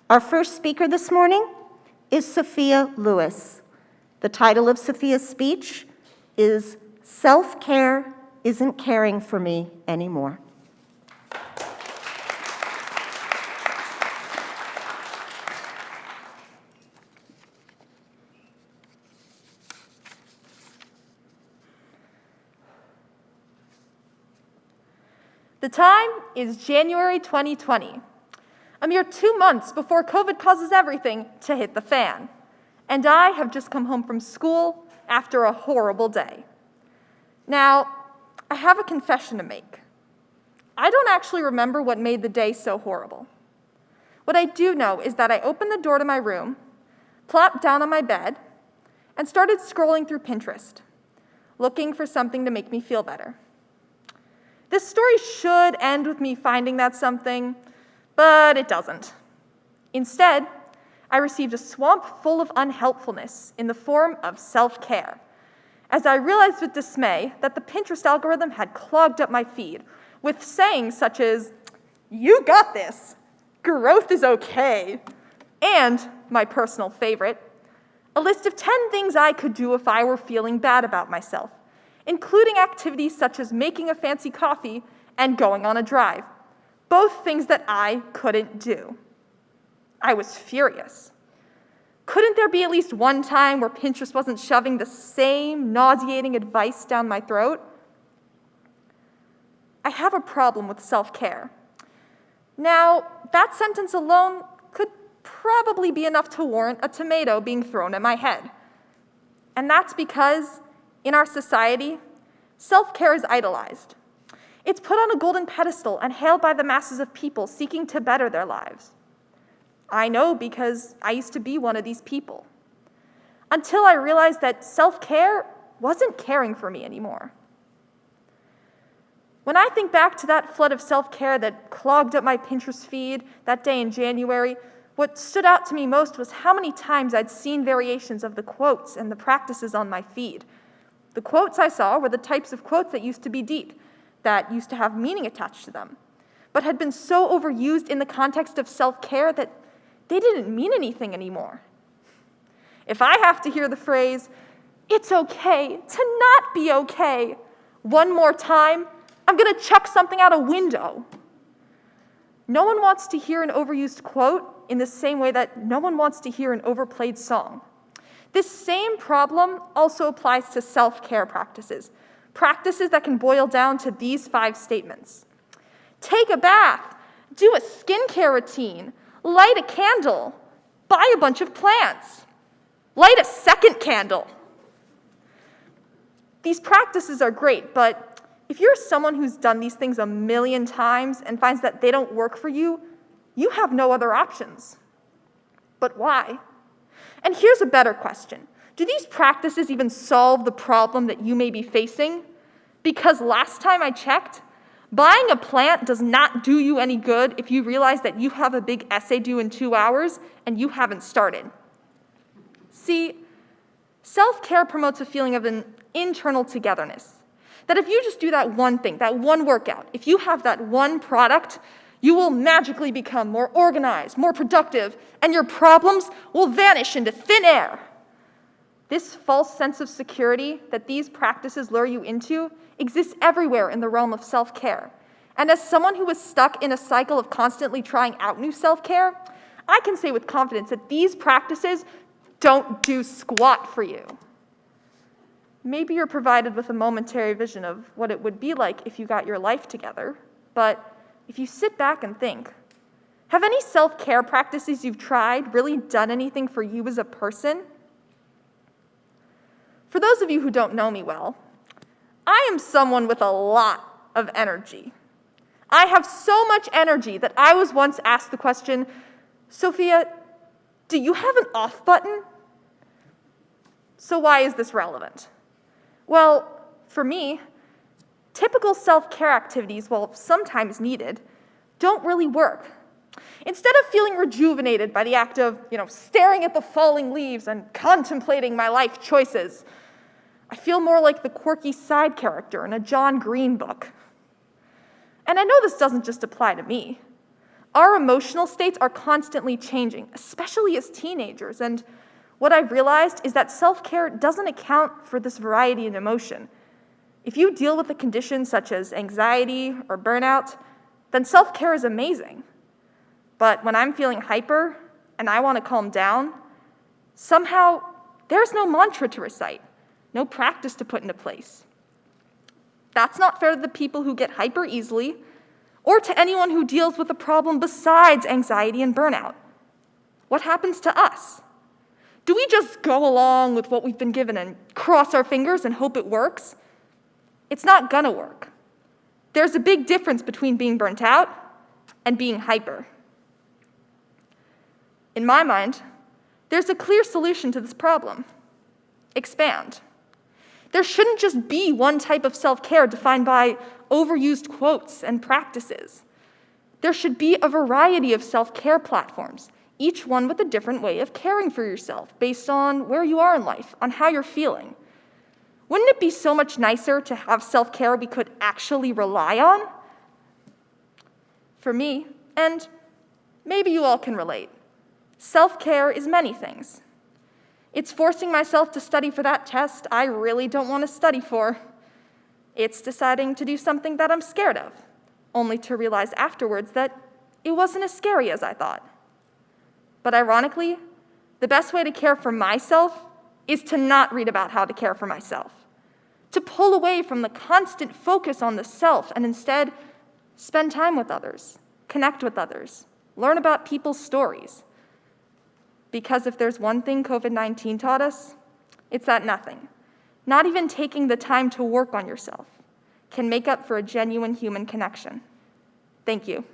Our first speaker this morning is Sophia Lewis. The title of Sophia's speech is Self-Care Isn't Caring for Me Anymore. The time is January 2020, a mere 2 months before COVID causes everything to hit the fan. And I have just come home from school after a horrible day. Now, I have a confession to make. I don't actually remember what made the day so horrible. What I do know is that I opened the door to my room, plopped down on my bed, and started scrolling through Pinterest, looking for something to make me feel better. This story should end with me finding that something, but it doesn't. Instead, I received a swamp full of unhelpfulness in the form of self-care, as I realized with dismay that the Pinterest algorithm had clogged up my feed with sayings such as, "You got this," "Growth is okay," and, my personal favorite, a list of 10 things I could do if I were feeling bad about myself, including activities such as making a fancy coffee and going on a drive, both things that I couldn't do. I was furious. Couldn't there be at least one time where Pinterest wasn't shoving the same nauseating advice down my throat? I have a problem with self-care. Now, that sentence alone could probably be enough to warrant a tomato being thrown at my head. And that's because, in our society, self-care is idolized. It's put on a golden pedestal and hailed by the masses of people seeking to better their lives. I know because I used to be one of these people, until I realized that self-care wasn't caring for me anymore. When I think back to that flood of self-care that clogged up my Pinterest feed that day in January, what stood out to me most was how many times I'd seen variations of the quotes and the practices on my feed. The quotes I saw were the types of quotes that used to be deep, that used to have meaning attached to them, but had been so overused in the context of self-care that they didn't mean anything anymore. If I have to hear the phrase, "It's okay to not be okay," one more time, I'm gonna chuck something out a window. No one wants to hear an overused quote in the same way that no one wants to hear an overplayed song. This same problem also applies to self-care practices that can boil down to these 5 statements. Take a bath, do a skincare routine, light a candle, buy a bunch of plants, light a second candle. These practices are great, but if you're someone who's done these things a million times and finds that they don't work for you, you have no other options. But why? And here's a better question. Do these practices even solve the problem that you may be facing? Because last time I checked, buying a plant does not do you any good if you realize that you have a big essay due in 2 hours and you haven't started. See, self-care promotes a feeling of an internal togetherness. That if you just do that one thing, that one workout, if you have that one product, you will magically become more organized, more productive, and your problems will vanish into thin air. This false sense of security that these practices lure you into exists everywhere in the realm of self-care. And as someone who is stuck in a cycle of constantly trying out new self-care, I can say with confidence that these practices don't do squat for you. Maybe you're provided with a momentary vision of what it would be like if you got your life together, but if you sit back and think, have any self-care practices you've tried really done anything for you as a person? For those of you who don't know me well, I am someone with a lot of energy. I have so much energy that I was once asked the question, "Sophia, do you have an off button?" So why is this relevant? Well, for me, typical self-care activities, while sometimes needed, don't really work. Instead of feeling rejuvenated by the act of, staring at the falling leaves and contemplating my life choices, I feel more like the quirky side character in a John Green book. And I know this doesn't just apply to me. Our emotional states are constantly changing, especially as teenagers, and what I've realized is that self-care doesn't account for this variety in emotion. If you deal with a condition such as anxiety or burnout, then self-care is amazing. But when I'm feeling hyper and I want to calm down, somehow there's no mantra to recite, no practice to put into place. That's not fair to the people who get hyper easily, or to anyone who deals with a problem besides anxiety and burnout. What happens to us? Do we just go along with what we've been given and cross our fingers and hope it works? It's not gonna work. There's a big difference between being burnt out and being hyper. In my mind, there's a clear solution to this problem. Expand. There shouldn't just be one type of self-care defined by overused quotes and practices. There should be a variety of self-care platforms, each one with a different way of caring for yourself based on where you are in life, on how you're feeling. Wouldn't it be so much nicer to have self-care we could actually rely on? For me, and maybe you all can relate, self-care is many things. It's forcing myself to study for that test I really don't want to study for. It's deciding to do something that I'm scared of, only to realize afterwards that it wasn't as scary as I thought. But ironically, the best way to care for myself is to not read about how to care for myself, to pull away from the constant focus on the self and instead spend time with others, connect with others, learn about people's stories. Because if there's one thing COVID-19 taught us, it's that nothing, not even taking the time to work on yourself, can make up for a genuine human connection. Thank you.